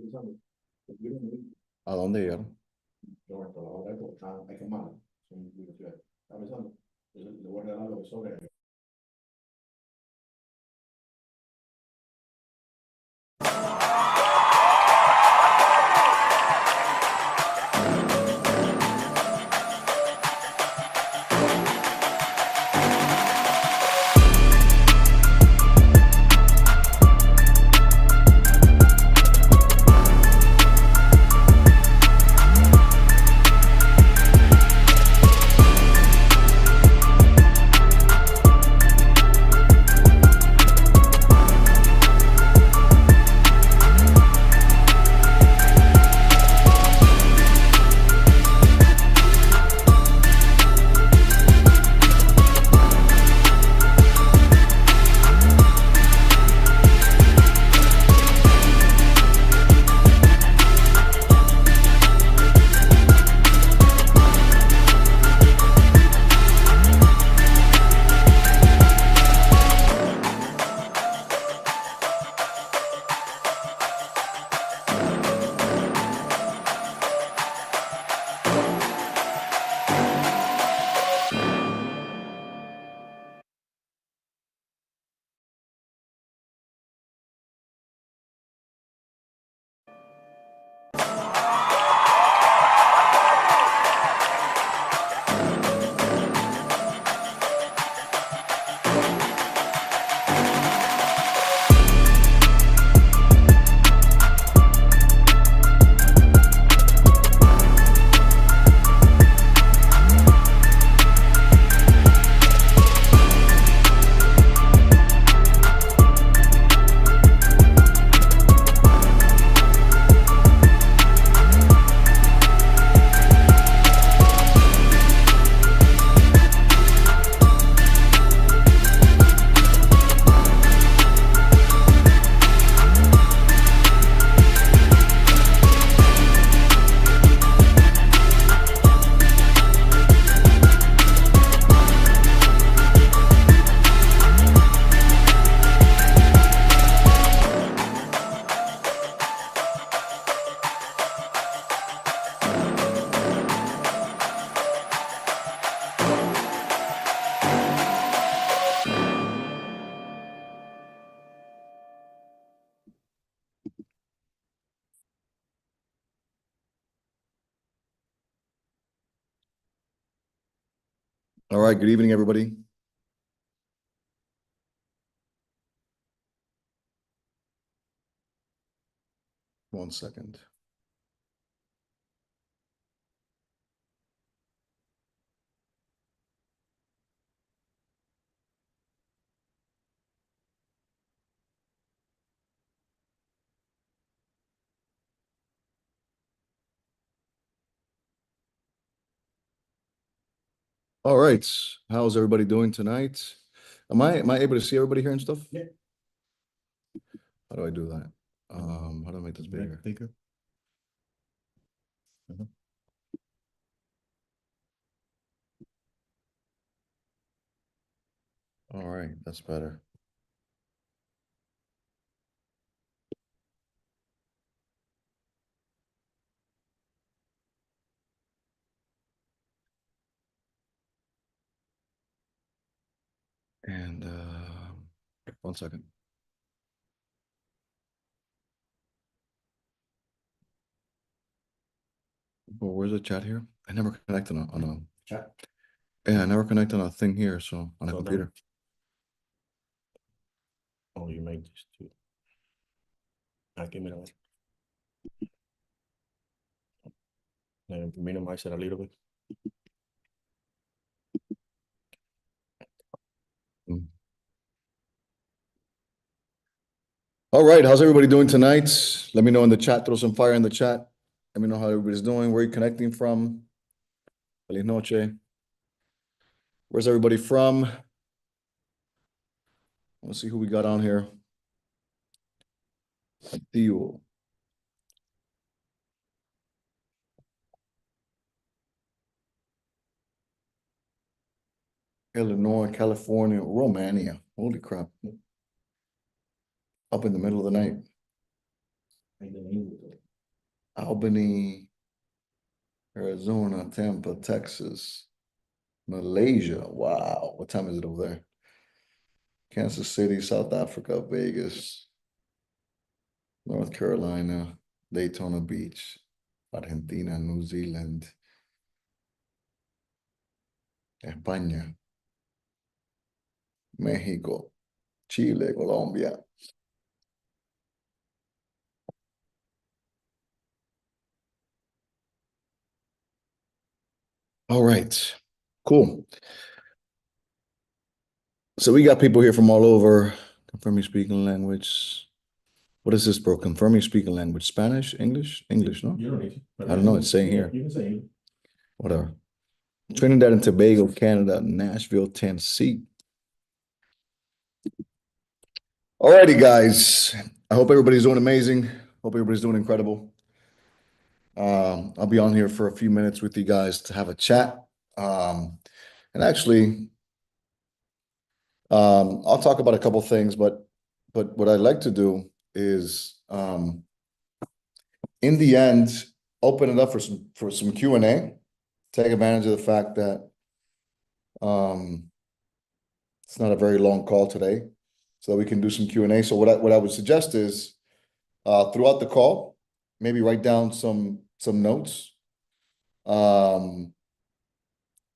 avisando. Porque yo no vi, ¿A dónde llegaron? yo en toda la hora hay que mal, son universidades. Está avisando. Entonces le voy a regalar lo que sobre. All right, good evening, everybody. One second. All right, how's everybody doing tonight? Am I able to see everybody here and stuff? Yeah. How do I do that? How do I make this bigger? Bigger. All right, that's better. And 1 second. Well, where's the chat here? I never connected on a Chat. yeah, I never connected on a thing here, so on a So computer. Oh, you make this too. Aquí, mira. Minimize it a little bit. All right, how's everybody doing tonight? Let me know in the chat, throw some fire in the chat. Let me know how everybody's doing, where you connecting from. Feliz noche. Where's everybody from? Let's see who we got on here. Theo. Illinois, California, Romania. Holy crap. Up in the middle of the night. Ahí tenemos todo. Albany, Arizona, Tampa, Texas, Malaysia. Wow. What time is it over there? Kansas City, South Africa, Vegas, North Carolina, Daytona Beach, Argentina, New Zealand, España, México, Chile, Colombia. All right, cool. So we got people here from all over. Confirm you speaking language. What is this, bro? Confirm you speaking language. Spanish, English? English, no? You don't need to. I don't know, it's saying here. You can say English. Whatever. Trinidad and Tobago, Canada, Nashville, Tennessee. Alrighty, guys. I hope everybody's doing amazing. Hope everybody's doing incredible. I'll be on here for a few minutes with you guys to have a chat. And actually, I'll talk about a couple things, but what I'd like to do is, in the end, open it up for some Q&A. Take advantage of the fact that it's not a very long call today, so that we can do some Q&A. So what I would suggest is, throughout the call, maybe write down some notes, and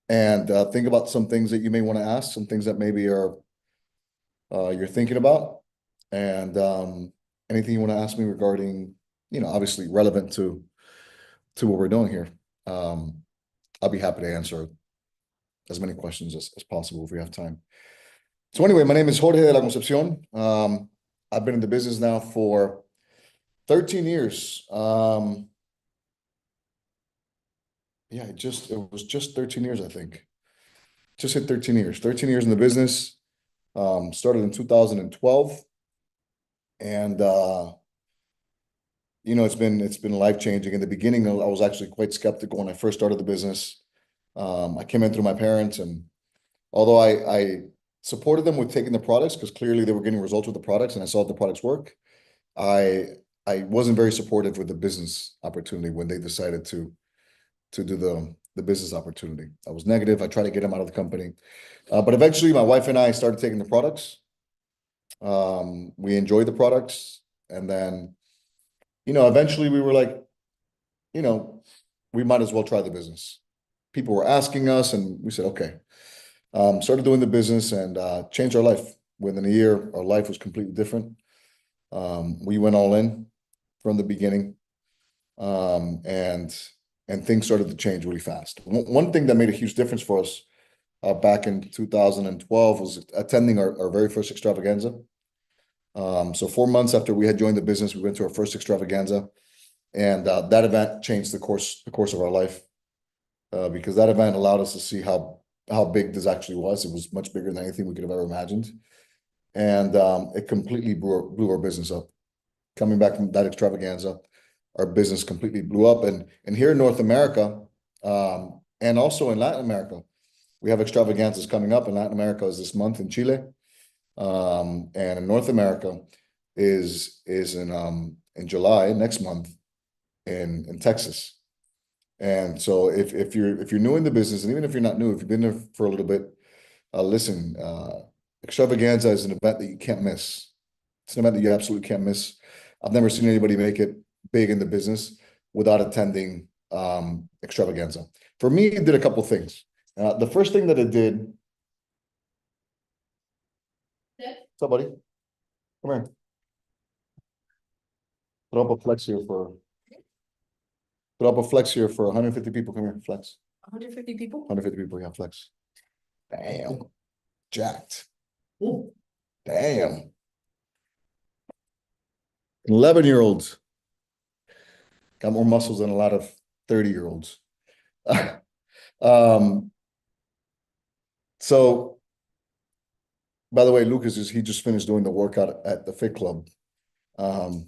think about some things that you may want to ask, some things that maybe are you're thinking about, and anything you want to ask me regarding, obviously relevant to what we're doing here. I'll be happy to answer as many questions as possible if we have time. So anyway, my name is Jorge de la Concepcion. I've been in the business now for 13 years. Yeah, it was just 13 years, I think. Just hit 13 years. 13 years in the business. Started in 2012. And it's been life-changing. In the beginning, I was actually quite skeptical when I first started the business. I came in through my parents, and although I supported them with taking the products, because clearly they were getting results with the products and I saw the products work, I wasn't very supportive with the business opportunity when they decided to do the business opportunity. I was negative. I tried to get them out of the company. But eventually my wife and I started taking the products. We enjoyed the products. And then, eventually we were like, we might as well try the business. People were asking us, and we said, okay. Started doing the business, and changed our life. Within a year, our life was completely different. We went all in from the beginning, and things started to change really fast. One thing that made a huge difference for us back in 2012 was attending our very first extravaganza. So 4 months after we had joined the business, we went to our first extravaganza, and that event changed the course of our life, because that event allowed us to see how big this actually was. It was much bigger than anything we could have ever imagined, and it completely blew our business up. Coming back from that extravaganza, our business completely blew up, and here in North America, and also in Latin America, we have extravaganzas coming up. In Latin America is this month in Chile, and in North America is in July next month in Texas. And so if you're new in the business, and even if you're not new, if you've been there for a little bit, listen, extravaganza is an event that you can't miss. It's an event that you absolutely can't miss. I've never seen anybody make it big in the business without attending extravaganza. For me, it did a couple things. The first thing that it did. What's up, buddy? Come here. Throw up a flex here for 150 people. Come here, flex. 150 people? 150 people, yeah, flex. Damn. Jacked. Ooh. Damn. 11-year-olds got more muscles than a lot of 30-year-olds. So, by the way, Lucas he just finished doing the workout at the Fit Club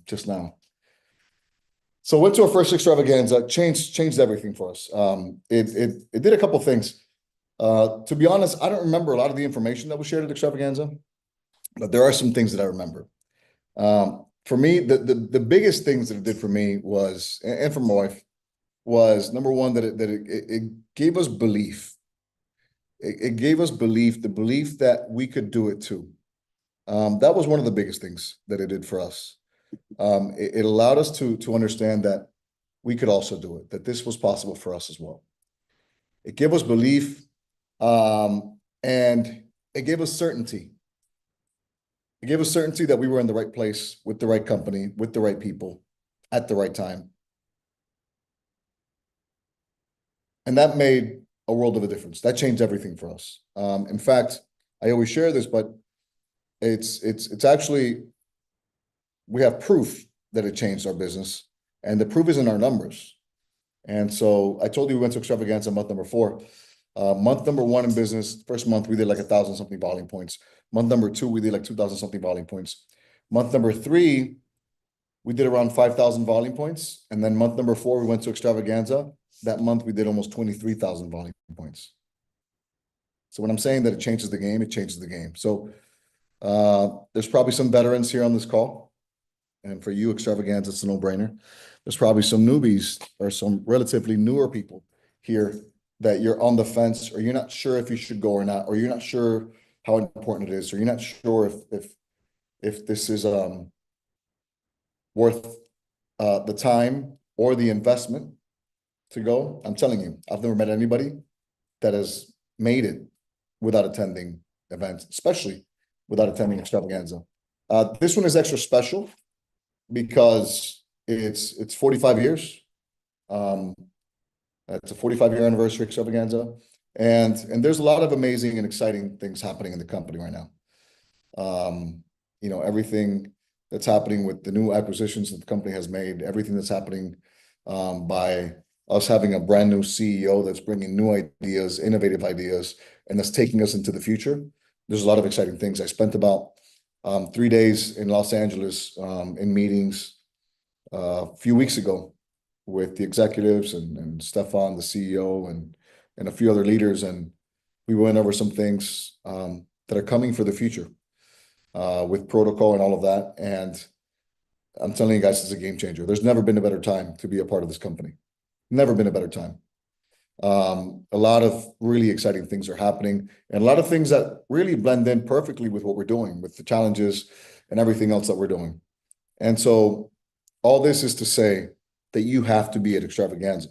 just now. So went to our first extravaganza, changed everything for us. It did a couple things. To be honest, I don't remember a lot of the information that was shared at extravaganza, but there are some things that I remember. for me, the biggest things that it did for me was, and for my wife, was number one, that it gave us belief. It gave us belief, the belief that we could do it too. That was one of the biggest things that it did for us. It allowed us to understand that we could also do it, that this was possible for us as well. It gave us belief, and it gave us certainty. It gave us certainty that we were in the right place with the right company, with the right people at the right time. And that made a world of a difference. That changed everything for us. In fact, I always share this, but it's actually, we have proof that it changed our business, and the proof is in our numbers. And so I told you we went to Extravaganza month number 4. Month number 1 in business, first month we did like 1,000 something volume points. Month number 2 we did like 2,000 something volume points. Month number 3 we did around 5,000 volume points, and then month number 4 we went to Extravaganza. That month we did almost 23,000 volume points. So when I'm saying that it changes the game, it changes the game. So there's probably some veterans here on this call, and for you, Extravaganza, it's a no-brainer. There's probably some newbies or some relatively newer people here that you're on the fence, or you're not sure if you should go or not, or you're not sure how important it is, or you're not sure if this is worth the time or the investment to go. I'm telling you, I've never met anybody that has made it without attending events, especially without attending Extravaganza. This one is extra special because it's 45 years. It's a 45-year anniversary Extravaganza, and there's a lot of amazing and exciting things happening in the company right now. You know, everything that's happening with the new acquisitions that the company has made, everything that's happening by us having a brand new CEO that's bringing new ideas, innovative ideas, and that's taking us into the future. There's a lot of exciting things. I spent about 3 days in Los Angeles in meetings a few weeks ago with the executives and Stefan, the CEO, and a few other leaders, and we went over some things that are coming for the future with protocol and all of that. And I'm telling you guys, it's a game changer. There's never been a better time to be a part of this company. Never been a better time. A lot of really exciting things are happening, and a lot of things that really blend in perfectly with what we're doing, with the challenges and everything else that we're doing. And so all this is to say that you have to be at Extravaganza.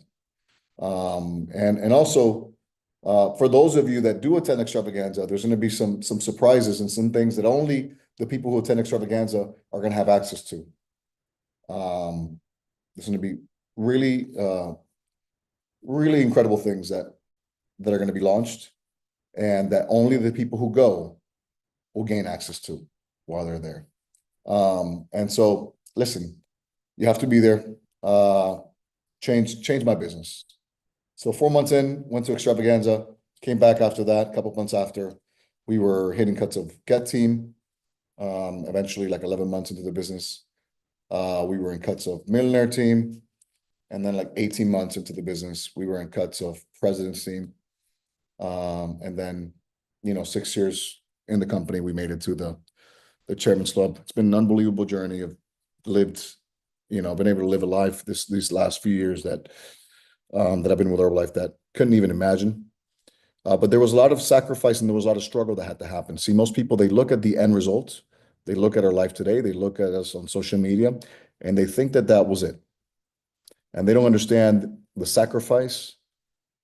And also, for those of you that do attend Extravaganza, there's going to be some surprises and some things that only the people who attend Extravaganza are going to have access to. There's going to be really incredible things that are going to be launched, and that only the people who go will gain access to while they're there. And so, listen, you have to be there. Change my business. So 4 months in, went to Extravaganza, came back after that. A couple of months after, we were hitting cuts of Get Team. Eventually, like 11 months into the business, we were in cuts of Millionaire Team. And then like 18 months into the business, we were in cuts of President's Team. And then, 6 years in the company, we made it to the Chairman's Club. It's been an unbelievable journey. I've lived, I've been able to live a life these last few years that I've been with Herbalife that couldn't even imagine. But there was a lot of sacrifice and there was a lot of struggle that had to happen. See, most people, they look at the end result. They look at our life today. They look at us on social media, and they think that was it. And they don't understand the sacrifice,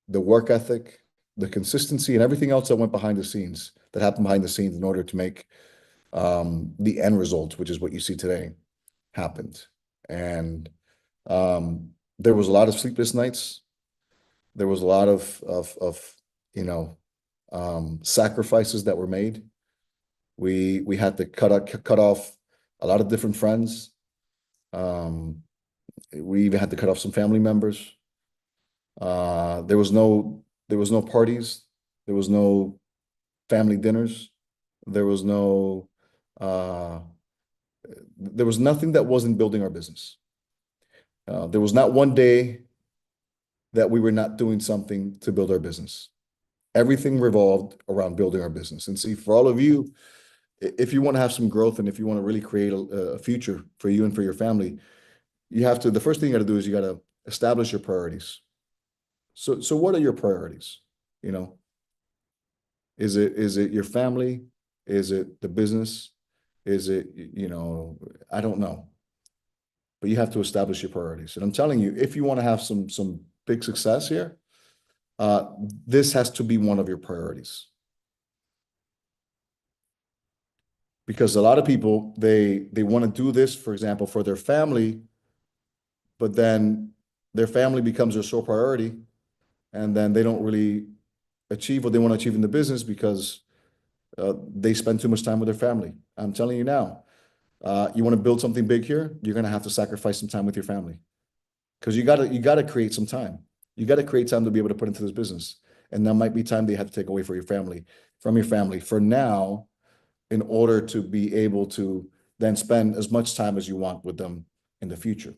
the work ethic, the consistency, and everything else that went behind the scenes, that happened behind the scenes in order to make the end result, which is what you see today, happened. And there was a lot of sleepless nights. There was a lot of sacrifices that were made. We had to cut off a lot of different friends. We even had to cut off some family members. There was no parties. There was no family dinners. There was nothing that wasn't building our business. There was not one day that we were not doing something to build our business. Everything revolved around building our business. And see, for all of you if you want to have some growth and if you want to really create a future for you and for your family, you have to, the first thing you got to do is you got to establish your priorities. So what are your priorities? You know, is it your family? Is it the business? Is it, I don't know. But you have to establish your priorities. And I'm telling you, if you want to have some big success here, uh, this has to be one of your priorities. Because a lot of people, they want to do this, for example, for their family, but then their family becomes their sole priority, and then they don't really achieve what they want to achieve in the business because they spend too much time with their family. I'm telling you now, you want to build something big here, you're going to have to sacrifice some time with your family because you gotta create some time. You got to create time to be able to put into this business, and that might be time that you have to take away from your family for now, in order to be able to then spend as much time as you want with them in the future.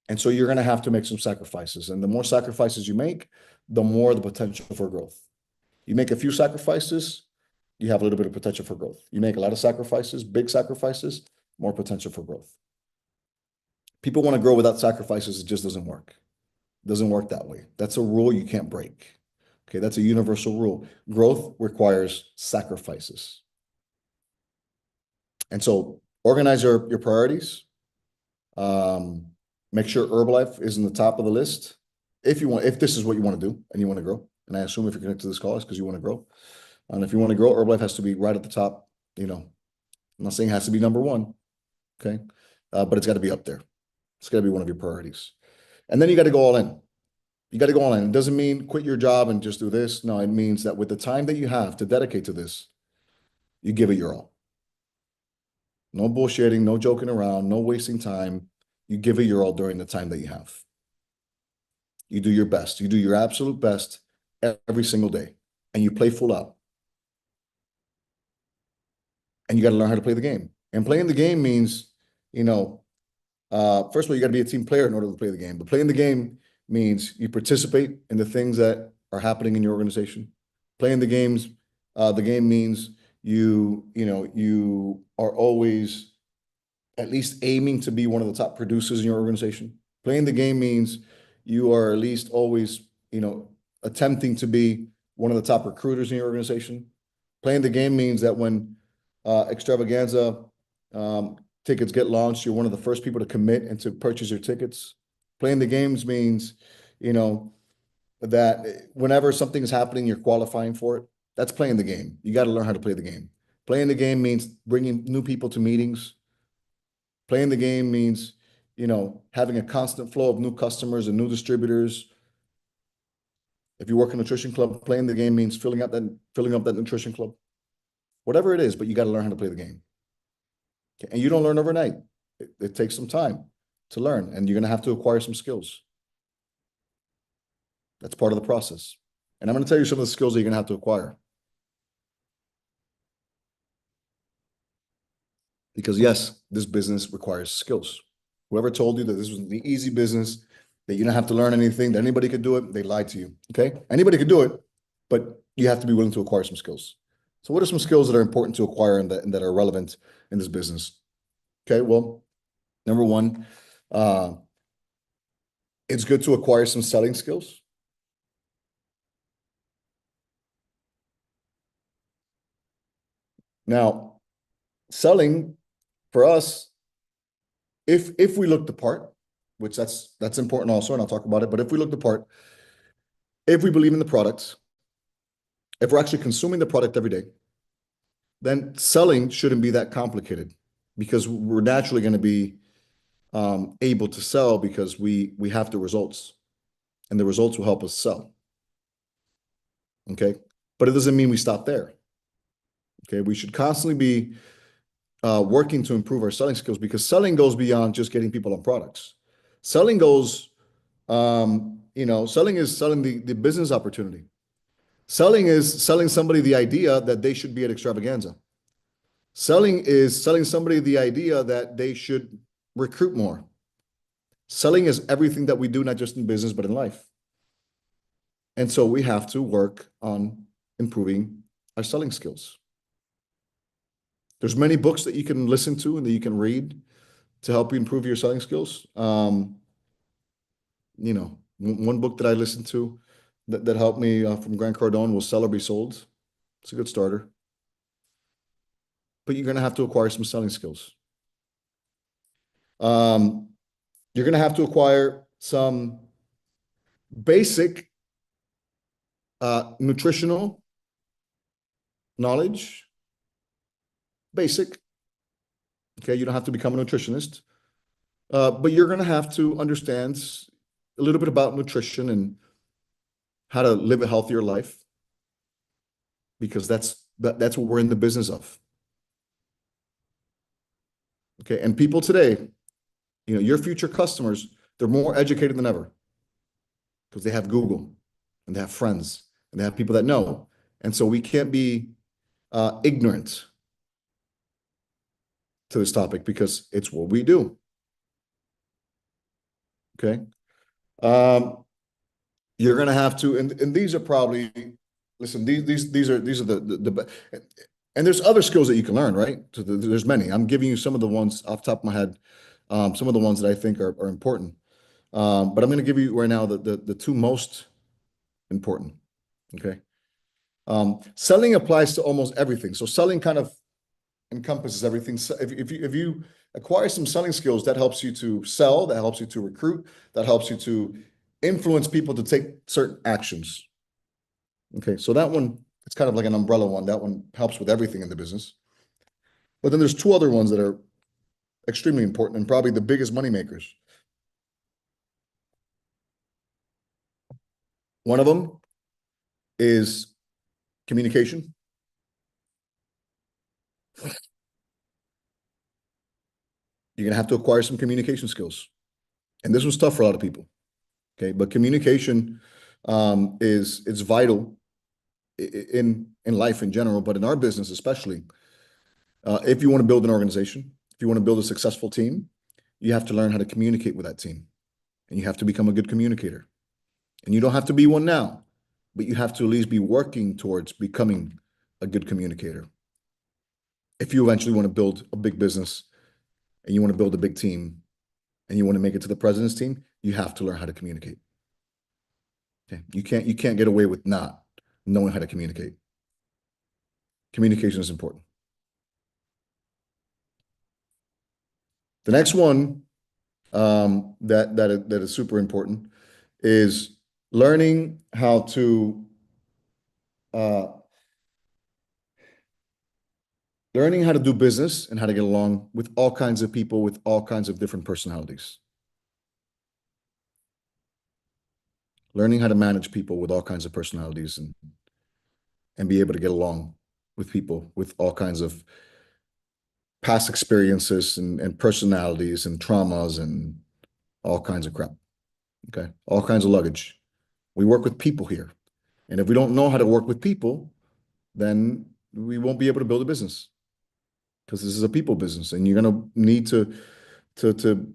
And so you're going to have to make some sacrifices. And the more sacrifices you make, the more the potential for growth. You make a few sacrifices, you have a little bit of potential for growth. You make a lot of sacrifices, big sacrifices, more potential for growth. People want to grow without sacrifices. It just doesn't work. It doesn't work that way. That's a rule you can't break. Okay, that's a universal rule. Growth requires sacrifices. And so organize your priorities. Make sure Herbalife is in the top of the list. If this is what you want to do and you want to grow. And I assume if you're connected to this call, it's because you want to grow. And if you want to grow, Herbalife has to be right at the top. I'm not saying it has to be number one. Okay. But it's got to be up there. It's got to be one of your priorities. And then you got to go all in. You got to go all in. It doesn't mean quit your job and just do this. No, it means that with the time that you have to dedicate to this, you give it your all. No bullshitting, no joking around, no wasting time. You give it your all during the time that you have. You do your best. You do your absolute best every single day, and you play full out. And you got to learn how to play the game. And playing the game means, first of all, you got to be a team player in order to play the game. But playing the game means you participate in the things that are happening in your organization. Playing the game means you are always at least aiming to be one of the top producers in your organization. Playing the game means you are at least always, attempting to be one of the top recruiters in your organization. Playing the game means that when Extravaganza tickets get launched, you're one of the first people to commit and to purchase your tickets. Playing the games means, that whenever something is happening, you're qualifying for it. That's playing the game. You got to learn how to play the game. Playing the game means bringing new people to meetings. Playing the game means, having a constant flow of new customers and new distributors. If you work in a nutrition club, playing the game means filling up that nutrition club. Whatever it is, but you got to learn how to play the game. Okay? And you don't learn overnight. It takes some time to learn, and you're going to have to acquire some skills. That's part of the process. And I'm going to tell you some of the skills that you're going to have to acquire. Because yes, this business requires skills. Whoever told you that this was an easy business, that you don't have to learn anything, that anybody could do it, they lied to you. Okay? Anybody could do it, but you have to be willing to acquire some skills. So what are some skills that are important to acquire and that are relevant in this business? Okay, well, number one, it's good to acquire some selling skills. Now, selling for us, if we look the part, which that's important also, and I'll talk about it, but if we look the part, if we believe in the products, if we're actually consuming the product every day, then selling shouldn't be that complicated because we're naturally going to be able to sell because we have the results, and the results will help us sell. Okay, but it doesn't mean we stop there. Okay, we should constantly be working to improve our selling skills because selling goes beyond just getting people on products. Selling goes, selling is selling the business opportunity. Selling is selling somebody the idea that they should be at Extravaganza. Selling is selling somebody the idea that they should recruit more. Selling is everything that we do, not just in business, but in life. And so we have to work on improving our selling skills. There's many books that you can listen to and that you can read to help you improve your selling skills. One book that I listened to that helped me from Grant Cardone was Sell or Be Sold. It's a good starter. But you're going to have to acquire some selling skills. You're going to have to acquire some basic nutritional knowledge. Basic. Okay, you don't have to become a nutritionist. But you're going to have to understand a little bit about nutrition and how to live a healthier life, because that's what we're in the business of. Okay, and people today, your future customers, they're more educated than ever because they have Google and they have friends and they have people that know. And so we can't be ignorant to this topic because it's what we do. Okay. You're going to have to, and these are probably, listen, these are the and there's other skills that you can learn, right? So there's many. I'm giving you some of the ones off the top of my head, some of the ones that I think are important. But I'm going to give you right now the two most important. Okay. Selling applies to almost everything. So selling kind of encompasses everything. So if you acquire some selling skills, that helps you to sell, that helps you to recruit, that helps you to influence people to take certain actions. Okay, so that one, it's kind of like an umbrella one. That one helps with everything in the business. But then there's two other ones that are extremely important and probably the biggest money makers. One of them is communication. You're going to have to acquire some communication skills. And this was tough for a lot of people. Okay, but communication it's vital in life in general, but in our business especially. If you want to build an organization, if you want to build a successful team, you have to learn how to communicate with that team, and you have to become a good communicator. And you don't have to be one now, but you have to at least be working towards becoming a good communicator. If you eventually want to build a big business and you want to build a big team and you want to make it to the president's team, you have to learn how to communicate. Okay? You can't get away with not knowing how to communicate. Communication is important. The next one that is super important is learning how to do business and how to get along with all kinds of people with all kinds of different personalities. Learning how to manage people with all kinds of personalities and be able to get along with people with all kinds of past experiences and personalities and traumas and all kinds of crap. Okay. All kinds of luggage. We work with people here. And if we don't know how to work with people, then we won't be able to build a business, because this is a people business, and you're going to need to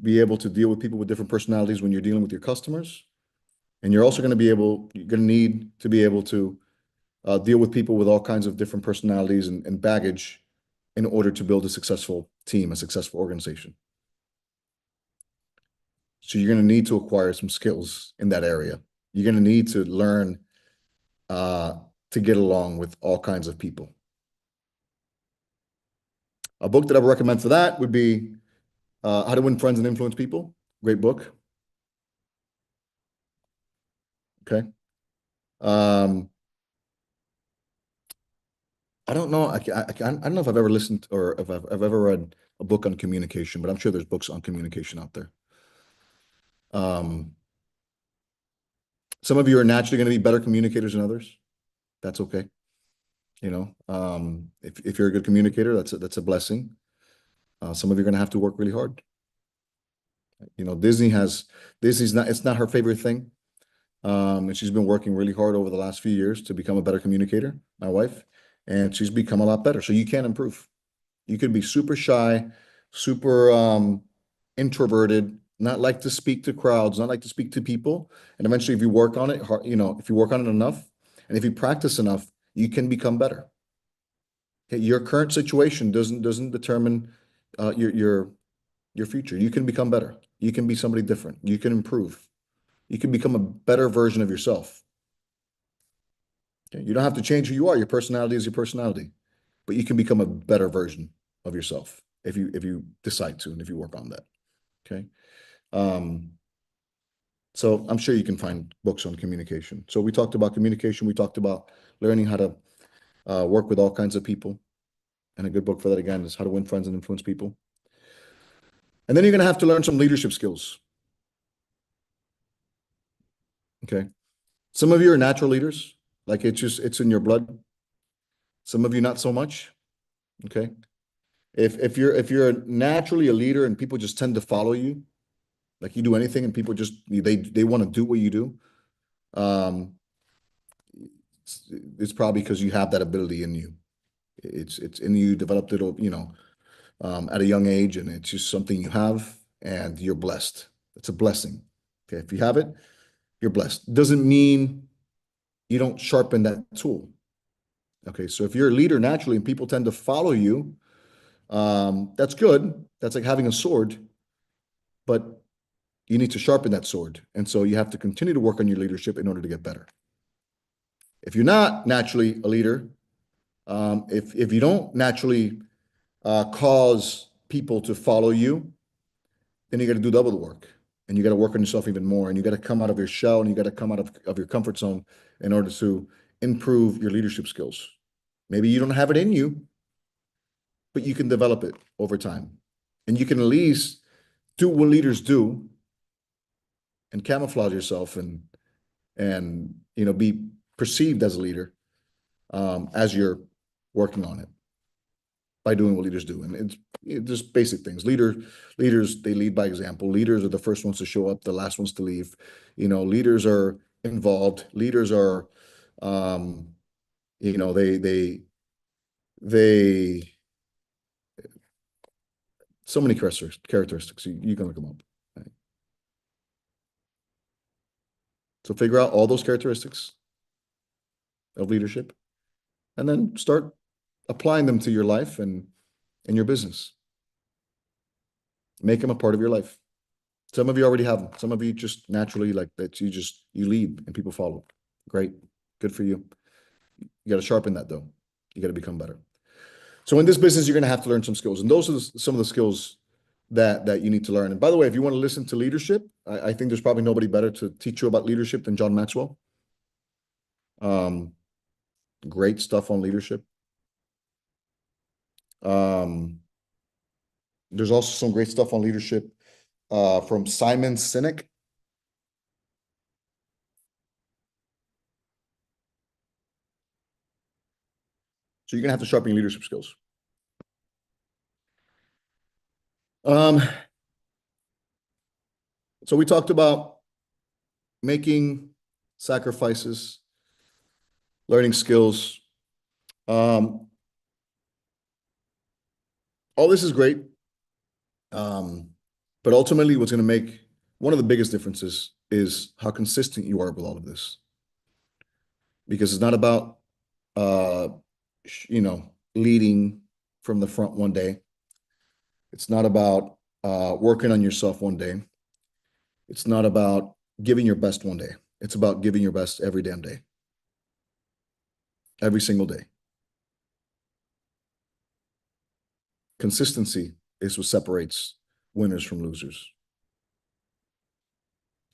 be able to deal with people with different personalities when you're dealing with your customers. And you're also going to need to be able to deal with people with all kinds of different personalities and baggage in order to build a successful team, a successful organization. So you're going to need to acquire some skills in that area. You're going to need to learn to get along with all kinds of people. A book that I would recommend for that would be How to Win Friends and Influence People. Great book. Okay. I don't know. I don't know if I've ever listened or if I've ever read a book on communication, but I'm sure there's books on communication out there. Some of you are naturally going to be better communicators than others. That's okay. If you're a good communicator, that's a blessing. Some of you are going to have to work really hard. It's not her favorite thing. And she's been working really hard over the last few years to become a better communicator, my wife, and she's become a lot better. So you can improve. You could be super shy, super introverted, not like to speak to crowds, not like to speak to people. And eventually, if you work on it, if you work on it enough, and if you practice enough, you can become better. Okay, your current situation doesn't determine your future. You can become better. You can be somebody different. You can improve. You can become a better version of yourself. Okay? You don't have to change who you are. Your personality is your personality, but you can become a better version of yourself if you decide to and if you work on that. Okay. Um, so I'm sure you can find books on communication. So we talked about communication. We talked about learning how to work with all kinds of people. And a good book for that, again, is How to Win Friends and Influence People. And then you're going to have to learn some leadership skills. Okay. Some of you are natural leaders, like it's in your blood. Some of you not so much. Okay. If you're naturally a leader and people just tend to follow you, like you do anything and people just they want to do what you do, um, it's probably because you have that ability in you. It's in you, developed it, at a young age, and it's just something you have, and you're blessed. It's a blessing. Okay, if you have it, you're blessed. Doesn't mean you don't sharpen that tool. Okay, so if you're a leader naturally and people tend to follow you, that's good. That's like having a sword, but you need to sharpen that sword. And so you have to continue to work on your leadership in order to get better. If you're not naturally a leader, if you don't naturally cause people to follow you, then you got to do double the work, and you got to work on yourself even more, and you got to come out of your shell, and you got to come out of your comfort zone in order to improve your leadership skills. Maybe you don't have it in you, but you can develop it over time, and you can at least do what leaders do and camouflage yourself and be perceived as a leader, as you're working on it by doing what leaders do. And it's just basic things. Leaders, they lead by example. Leaders are the first ones to show up, the last ones to leave. Leaders are involved. Leaders are, um, they so many characteristics. You can look them up. Right? So figure out all those characteristics of leadership, and then start applying them to your life and your business. Make them a part of your life. Some of you already have them. Some of you just naturally like that. You lead and people follow. Great. Good for you. You got to sharpen that though. You got to become better. So in this business, you're going to have to learn some skills, and those are some of the skills that you need to learn. And by the way, if you want to listen to leadership, I think there's probably nobody better to teach you about leadership than John Maxwell. Great stuff on leadership. There's also some great stuff on leadership from Simon Sinek. So you're gonna have to sharpen your leadership skills. So we talked about making sacrifices, learning skills. All this is great. But ultimately, what's going to make one of the biggest differences is how consistent you are with all of this. Because it's not about, leading from the front one day. It's not about working on yourself one day. It's not about giving your best one day. It's about giving your best every damn day. Every single day. Consistency is what separates winners from losers.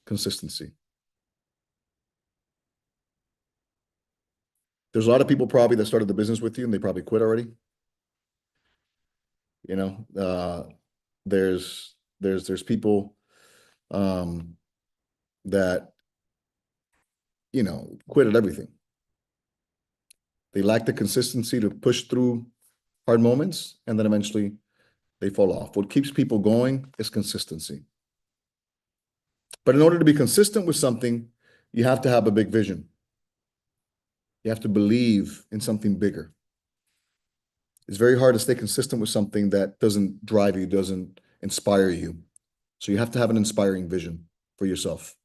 Consistency. There's a lot of people probably that started the business with you and they probably quit already. There's people that quit at everything. They lack the consistency to push through hard moments, and then eventually they fall off. What keeps people going is consistency. But in order to be consistent with something, you have to have a big vision. You have to believe in something bigger. It's very hard to stay consistent with something that doesn't drive you, doesn't inspire you. So you have to have an inspiring vision for yourself.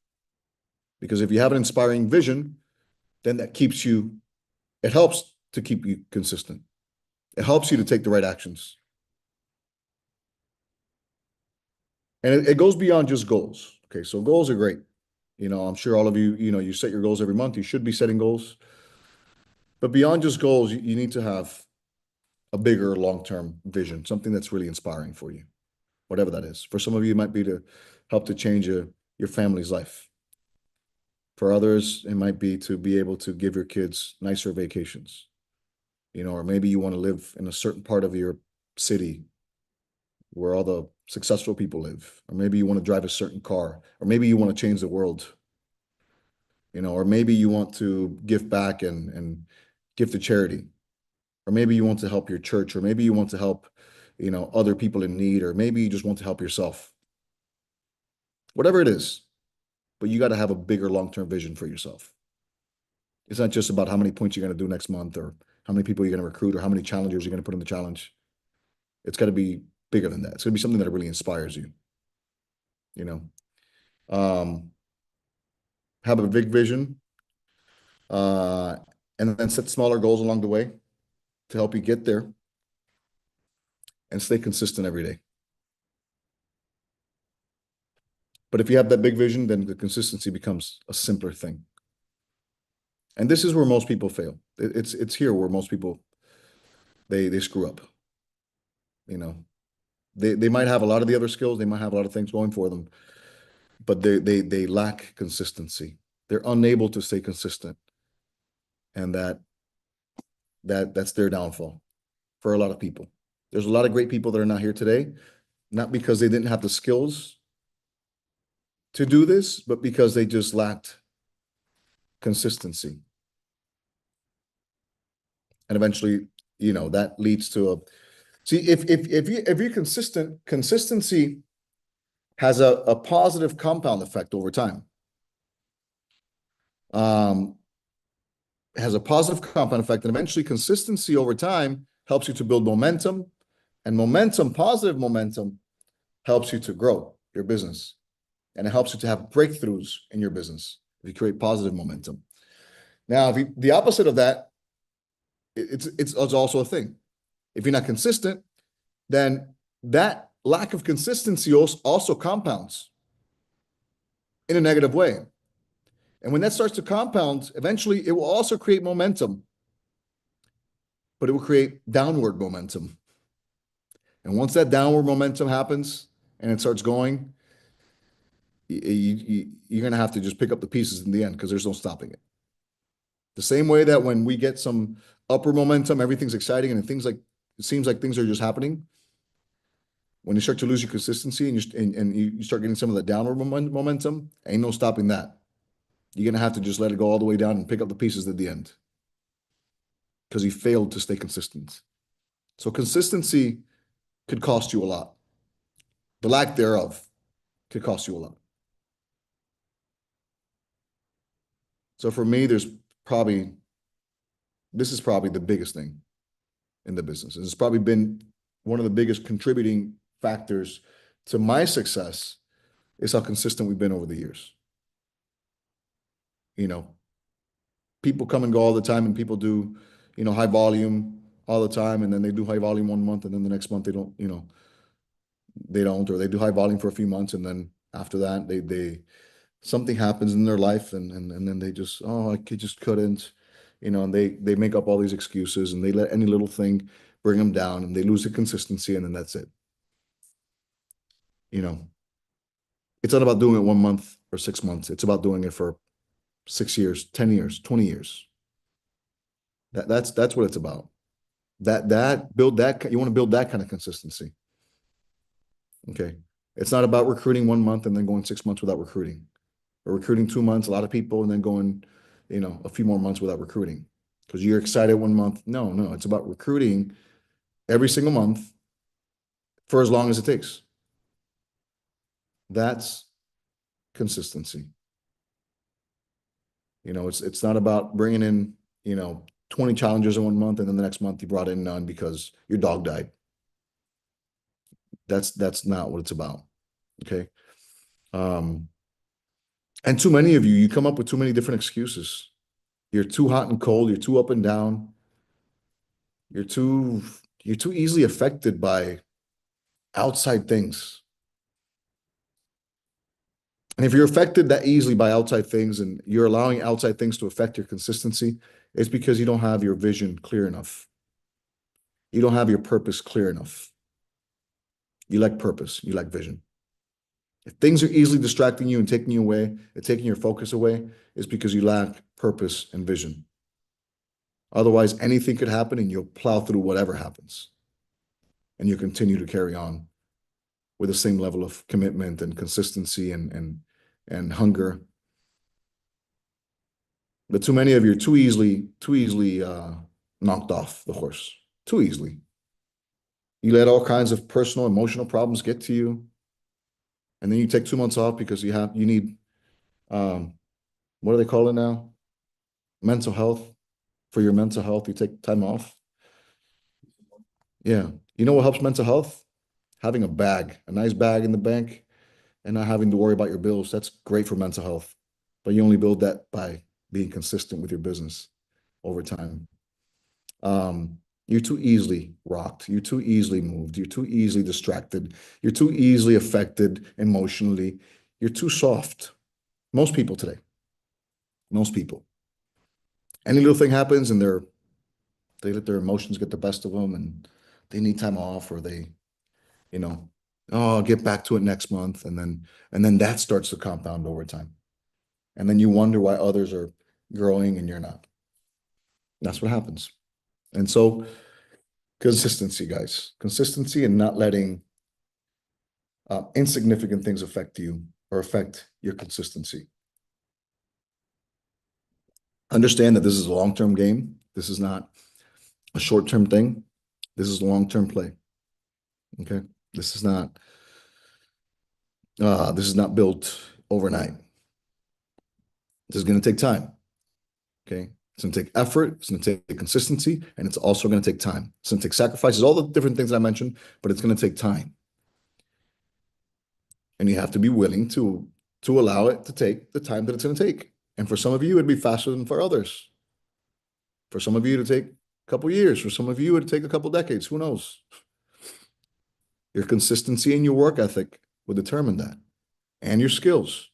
Because if you have an inspiring vision, then it helps to keep you consistent. It helps you to take the right actions. And it goes beyond just goals. Okay, so goals are great. I'm sure all of you, you set your goals every month. You should be setting goals. But beyond just goals, you need to have a bigger long-term vision, something that's really inspiring for you, whatever that is. For some of you, it might be to help to change your family's life. For others, it might be to be able to give your kids nicer vacations, or maybe you want to live in a certain part of your city where all the successful people live, or maybe you want to drive a certain car, or maybe you want to change the world, or maybe you want to give back and give to charity, or maybe you want to help your church, or maybe you want to help, other people in need, or maybe you just want to help yourself. Whatever it is, but you got to have a bigger long-term vision for yourself. It's not just about how many points you're going to do next month, or how many people you're going to recruit, or how many challengers you're going to put in the challenge. It's got to be bigger than that. It's going to be something that really inspires you. Um, have a big vision, and then set smaller goals along the way to help you get there, and stay consistent every day. But if you have that big vision, then the consistency becomes a simpler thing. And this is where most people fail. It's here where most people they screw up. They might have a lot of the other skills, they might have a lot of things going for them, but they lack consistency. They're unable to stay consistent, and that's their downfall for a lot of people. There's a lot of great people that are not here today, not because they didn't have the skills to do this, but because they just lacked consistency. And eventually, that leads to a see if you're consistent, consistency has a positive compound effect over time. It has a positive compound effect, and eventually consistency over time helps you to build momentum, and momentum, positive momentum, helps you to grow your business, and it helps you to have breakthroughs in your business if you create positive momentum. Now, the opposite of that, it's also a thing. If you're not consistent, then that lack of consistency also compounds in a negative way. And when that starts to compound, eventually it will also create momentum, but it will create downward momentum. And once that downward momentum happens and it starts going, you're going to have to just pick up the pieces in the end, because there's no stopping it. The same way that when we get some upward momentum, everything's exciting and it seems like things are just happening. When you start to lose your consistency and you start getting some of the downward momentum, ain't no stopping that. You're going to have to just let it go all the way down and pick up the pieces at the end, because you failed to stay consistent. So consistency could cost you a lot. The lack thereof could cost you a lot. So for me, this is probably the biggest thing in the business. It's probably been one of the biggest contributing factors to my success, is how consistent we've been over the years. People come and go all the time, and people do, high volume all the time, and then they do high volume one month, and then the next month they don't, or they do high volume for a few months, and then after that they something happens in their life, and then they just, oh, I just couldn't, and they make up all these excuses, and they let any little thing bring them down, and they lose the consistency, and then that's it. It's not about doing it 1 month or 6 months. It's about doing it for 6 years, 10 years, 20 years. That's what it's about. You want to build that kind of consistency. Okay. It's not about recruiting 1 month and then going 6 months without recruiting, or recruiting 2 months, a lot of people, and then going, a few more months without recruiting because you're excited 1 month. No, it's about recruiting every single month for as long as it takes. That's consistency. It's not about bringing in, 20 challengers in 1 month, and then the next month you brought in none because your dog died. That's not what it's about. Okay. And too many of you come up with too many different excuses. You're too hot and cold. You're too up and down. You're too You're too easily affected by outside things. And if you're affected that easily by outside things and you're allowing outside things to affect your consistency, it's because you don't have your vision clear enough. You don't have your purpose clear enough. You lack purpose, you lack vision. If things are easily distracting you and taking you away and taking your focus away, it's because you lack purpose and vision. Otherwise, anything could happen and you'll plow through whatever happens. And you continue to carry on with the same level of commitment and consistency and hunger. But too many of you are too easily knocked off the horse. Too easily. You let all kinds of personal, emotional problems get to you. And then you take 2 months off because you need what do they call it now? Mental health. For your mental health, you take time off. Yeah. You know what helps mental health? Having a nice bag in the bank, and not having to worry about your bills. That's great for mental health. But you only build that by being consistent with your business over time. You're too easily rocked. You're too easily moved. You're too easily distracted. You're too easily affected emotionally. You're too soft. Most people today. Most people. Any little thing happens and they let their emotions get the best of them and they need time off, or they, you know, oh, I'll get back to it next month. And then that starts to compound over time. And then you wonder why others are growing and you're not. That's what happens. And so consistency, guys, consistency and not letting insignificant things affect you or affect your consistency. Understand that this is a long-term game. This is not a short-term thing. This is a long-term play. Okay. This is not built overnight. This is going to take time. Okay. It's going to take effort. It's going to take consistency, and it's also going to take time. It's going to take sacrifices, all the different things I mentioned, but it's going to take time. And you have to be willing to allow it to take the time that it's going to take. And for some of you, it'd be faster than for others. For some of you, to take a couple years. For some of you, it'd take a couple decades. Who knows? Your consistency and your work ethic will determine that, and your skills.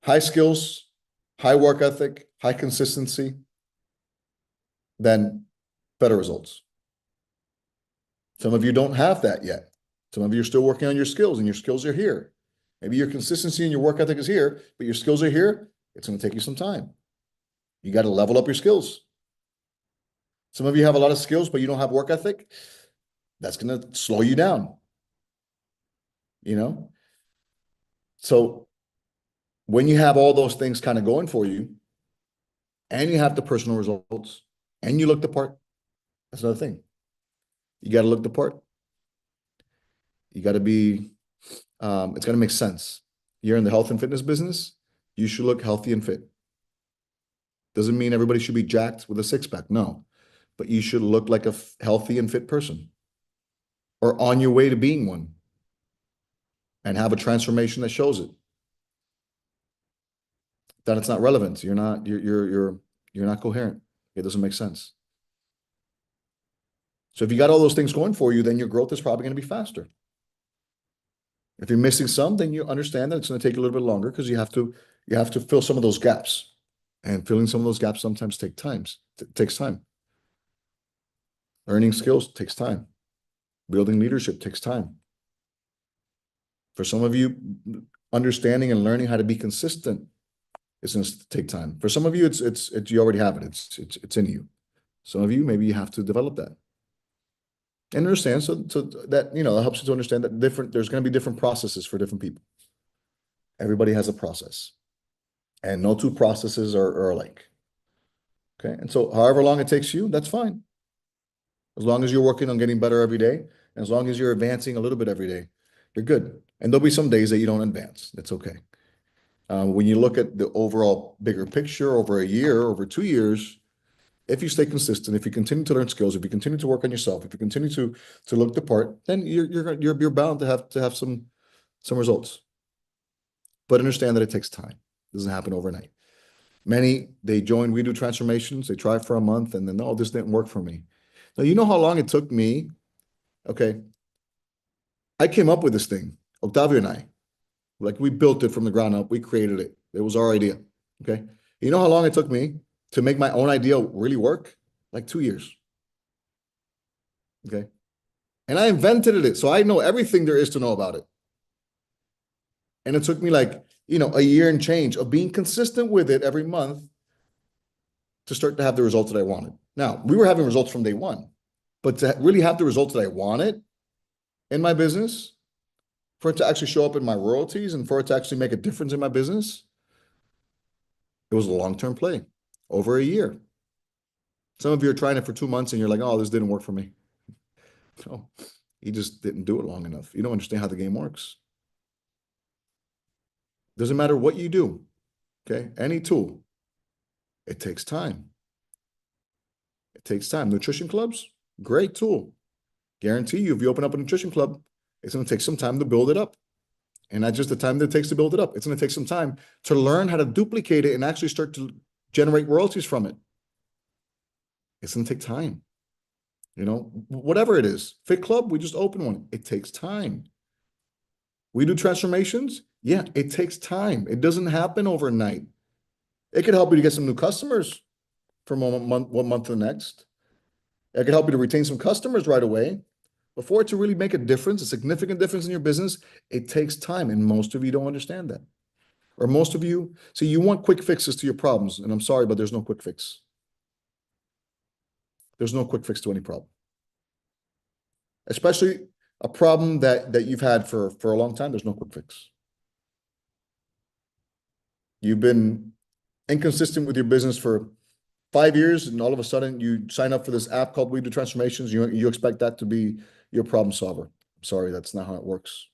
High skills, high work ethic, high consistency, then better results. Some of you don't have that yet. Some of you are still working on your skills, and your skills are here. Maybe your consistency and your work ethic is here, but your skills are here. It's going to take you some time. You got to level up your skills. Some of you have a lot of skills, but you don't have work ethic. That's going to slow you down. So when you have all those things kind of going for you, and you have the personal results, and you look the part, that's another thing. You got to look the part. You got to be, it's got to make sense. You're in the health and fitness business, you should look healthy and fit. Doesn't mean everybody should be jacked with a six-pack, no. But you should look like a healthy and fit person, or on your way to being one, and have a transformation that shows it. Then it's not relevant. You're not coherent. It doesn't make sense. So if you got all those things going for you, then your growth is probably going to be faster. If you're missing some, then you understand that it's going to take a little bit longer, because you have to fill some of those gaps. And filling some of those gaps sometimes takes time. Learning skills takes time. Building leadership takes time. For some of you, understanding and learning how to be consistent is going to take time. For some of you, it's you already have it. It's in you. Some of you, maybe you have to develop that. And understand so that that helps you to understand that there's going to be different processes for different people. Everybody has a process, and no two processes are alike. Okay, and so however long it takes you, that's fine. As long as you're working on getting better every day, and as long as you're advancing a little bit every day, you're good. And there'll be some days that you don't advance. That's okay. When you look at the overall bigger picture over a year, over 2 years, if you stay consistent, if you continue to learn skills, if you continue to work on yourself, if you continue to look the part, then you're bound to have some results. But understand that it takes time. It doesn't happen overnight. Many, we do transformations, they try for a month, and then, oh, this didn't work for me. Now, you know how long it took me? Okay. I came up with this thing, Octavio and I. Like we built it from the ground up. We created it. It was our idea. Okay. You know how long it took me to make my own idea really work? Like 2 years. Okay. And I invented it. So I know everything there is to know about it. And it took me like, a year and change of being consistent with it every month to start to have the results that I wanted. Now, we were having results from day one, but to really have the results that I wanted in my business, for it to actually show up in my royalties and for it to actually make a difference in my business, it was a long-term play, over a year. Some of you are trying it for 2 months and you're like, oh, this didn't work for me. No, you just didn't do it long enough. You don't understand how the game works. Doesn't matter what you do, okay? Any tool, it takes time. It takes time. Nutrition clubs, great tool. Guarantee you, if you open up a nutrition club, it's going to take some time to build it up. And not just the time that it takes to build it up. It's going to take some time to learn how to duplicate it and actually start to generate royalties from it. It's going to take time. Whatever it is. Fit Club, we just opened one. It takes time. We do transformations. Yeah, it takes time. It doesn't happen overnight. It could help you to get some new customers from one month to the next. It could help you to retain some customers right away. Before it to really make a difference, a significant difference in your business, it takes time. And most of you don't understand that. Or most of you, so you want quick fixes to your problems. And I'm sorry, but there's no quick fix. There's no quick fix to any problem. Especially a problem that you've had for a long time, there's no quick fix. You've been inconsistent with your business for 5 years, and all of a sudden you sign up for this app called We Do Transformations. You expect that to be your problem solver. I'm sorry, that's not how it works.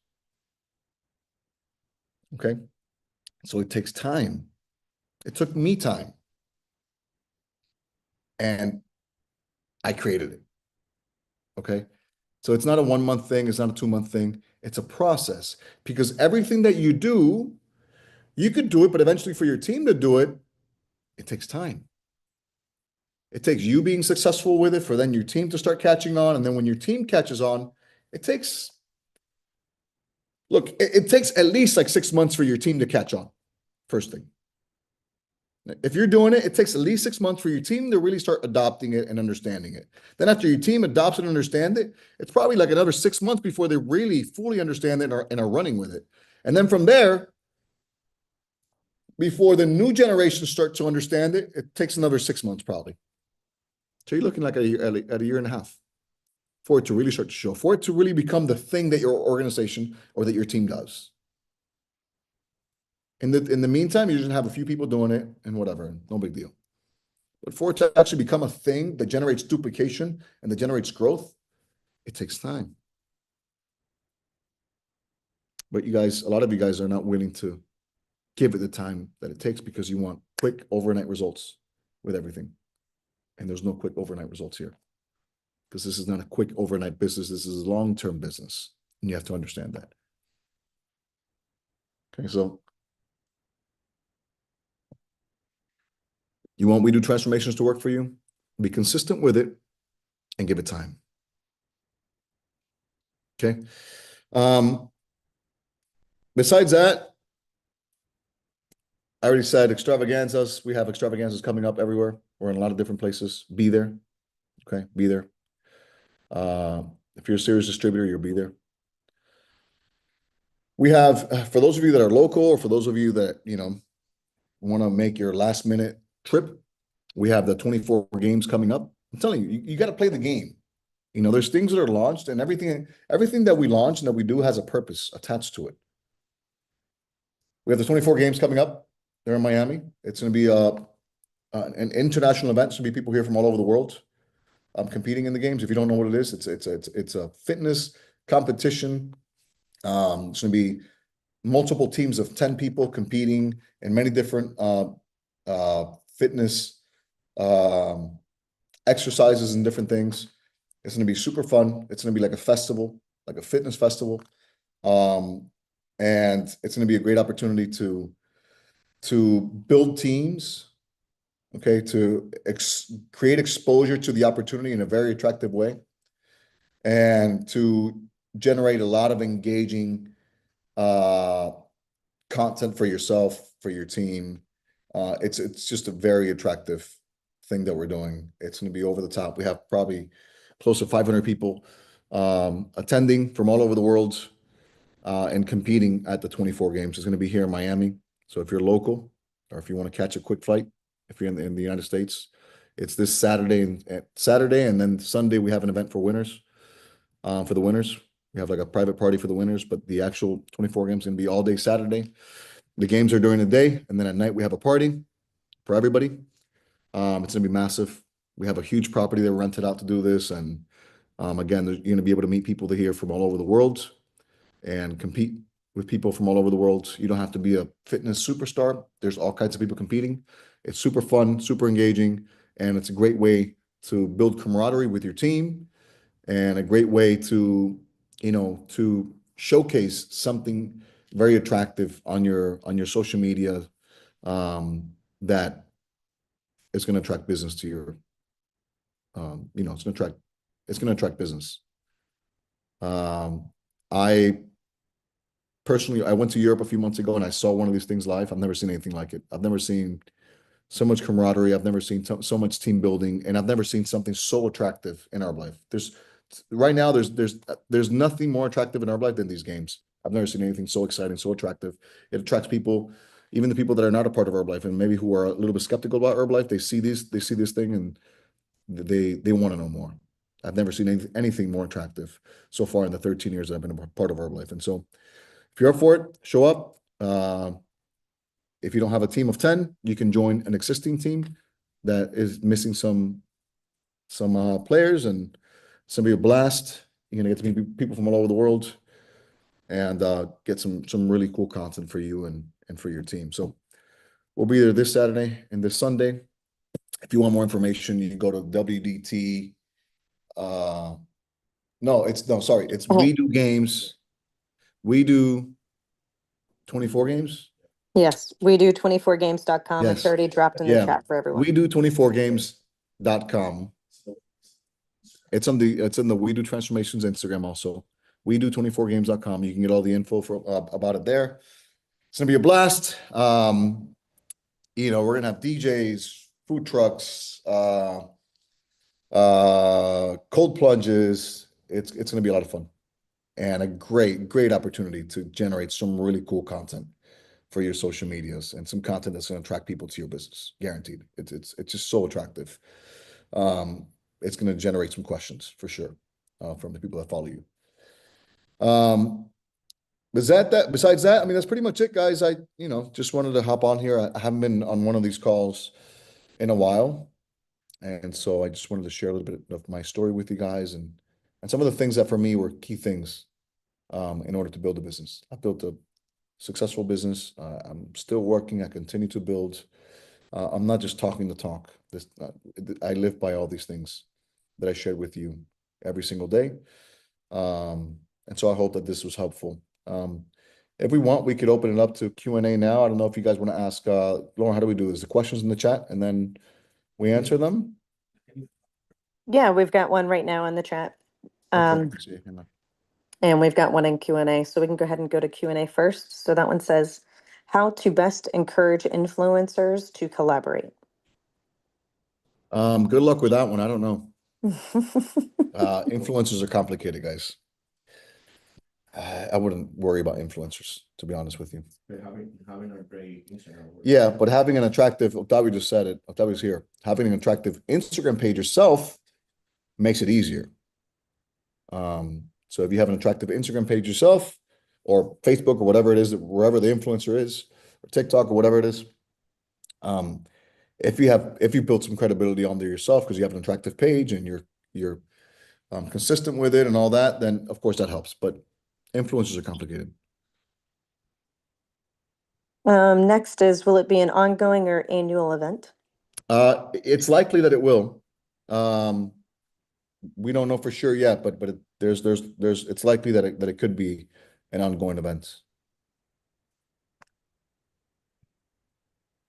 Okay? So it takes time. It took me time. And I created it. Okay? So it's not a 1 month thing. It's not a 2 month thing. It's a process, because everything that you do, you could do it, but eventually for your team to do it, it takes time. It takes you being successful with it for then your team to start catching on. And then when your team catches on, it takes at least like 6 months for your team to catch on. First thing. If you're doing it, it takes at least 6 months for your team to really start adopting it and understanding it. Then after your team adopts it and understands it, it's probably like another 6 months before they really fully understand it and are running with it. And then from there, before the new generation start to understand it, it takes another 6 months probably. So you're looking like at a year and a half for it to really start to show, for it to really become the thing that your organization or that your team does. In the meantime, you just have a few people doing it and whatever, no big deal. But for it to actually become a thing that generates duplication and that generates growth, it takes time. But a lot of you guys are not willing to give it the time that it takes because you want quick overnight results with everything. And there's no quick overnight results here, because this is not a quick overnight business. This is a long-term business, and you have to understand that. Okay, so you want We Do Transformations to work for you? Be consistent with it and give it time. Okay. Besides that, I already said extravaganzas. We have extravaganzas coming up everywhere. We're in a lot of different places. Be there. Okay, be there. If you're a serious distributor, you'll be there. We have, for those of you that are local, or for those of you that, want to make your last minute trip, we have the 24 games coming up. I'm telling you, you got to play the game. There's things that are launched, and everything that we launch and that we do has a purpose attached to it. We have the 24 games coming up there in Miami. It's going to be an international event. It's going to be people here from all over the world competing in the games. If you don't know what it is, it's a fitness competition. It's going to be multiple teams of 10 people competing in many different fitness exercises and different things. It's going to be super fun. It's going to be like a festival, like a fitness festival. And it's going to be a great opportunity to build teams okay, to create exposure to the opportunity in a very attractive way and to generate a lot of engaging content for yourself, for your team. It's just a very attractive thing that we're doing. It's going to be over the top. We have probably close to 500 people attending from all over the world and competing at the 24 games. It's going to be here in Miami. So if you're local or if you want to catch a quick flight, if you're in the United States, it's this Saturday and then Sunday we have an event for winners. For the winners, we have like a private party for the winners, but the actual 24 games is going to be all day Saturday. The games are during the day, and then at night we have a party for everybody. It's going to be massive. We have a huge property that we rented out to do this, and again, you're going to be able to meet people to here from all over the world and compete with people from all over the world. You don't have to be a fitness superstar. There's all kinds of people competing. It's super fun, super engaging, and it's a great way to build camaraderie with your team and a great way to, to showcase something very attractive on your social media that is going to attract business to your, it's going to attract business. I personally, I went to Europe a few months ago and I saw one of these things live. I've never seen anything like it. I've never seen so much camaraderie. I've never seen so much team building, and I've never seen something so attractive in Herbalife. Right now, there's nothing more attractive in Herbalife than these games. I've never seen anything so exciting, so attractive. It attracts people, even the people that are not a part of Herbalife and maybe who are a little bit skeptical about Herbalife. They see this thing and they want to know more. I've never seen anything more attractive so far in the 13 years that I've been a part of Herbalife. And so if you're up for it, show up. If you don't have a team of 10, you can join an existing team that is missing some players, and it's gonna be a blast. You're gonna get to meet people from all over the world and get some really cool content for you and for your team. So we'll be there this Saturday and this Sunday. If you want more information, you can go to WDT. It's Oh. We Do Games. We Do 24 games. Yes, we do 24games.com. It's Yes. already dropped in the Yeah. chat for everyone. We Do 24games.com. It's in the We Do Transformations Instagram also. We Do 24games.com. You can get all the info about it there. It's gonna be a blast. We're gonna have DJs, food trucks, cold plunges. It's gonna be a lot of fun and a great opportunity to generate some really cool content for your social medias and some content that's going to attract people to your business. Guaranteed. It's just so attractive. It's going to generate some questions for sure from the people that follow you. Besides that, I mean, that's pretty much it, guys. I just wanted to hop on here. I haven't been on one of these calls in a while, and so I just wanted to share a little bit of my story with you guys and some of the things that for me were key things in order to build a business. I built a successful business. I'm still working. I continue to build. I'm not just talking the talk. I live by all these things that I shared with you every single day. And so I hope that this was helpful. If we want, we could open it up to Q&A now. I don't know if you guys want to ask, Lauren, how do we do this? The questions in the chat and then we answer them? Yeah, we've got one right now in the chat. Okay. And we've got one in Q&A. So we can go ahead and go to Q&A first. So that one says, how to best encourage influencers to collaborate. Good luck with that one. I don't know. Influencers are complicated, guys. I wouldn't worry about influencers, to be honest with you. Having a great Instagram. Yeah, but having an attractive, Octavio just said it, Octavio's here. Having an attractive Instagram page yourself makes it easier. So if you have an attractive Instagram page yourself, or Facebook or whatever it is, wherever the influencer is, or TikTok or whatever it is, if you build some credibility on there yourself because you have an attractive page and you're consistent with it and all that, then of course that helps. But influencers are complicated. Next is, will it be an ongoing or annual event? It's likely that it will. We don't know for sure yet, but it's likely that it could be an ongoing event.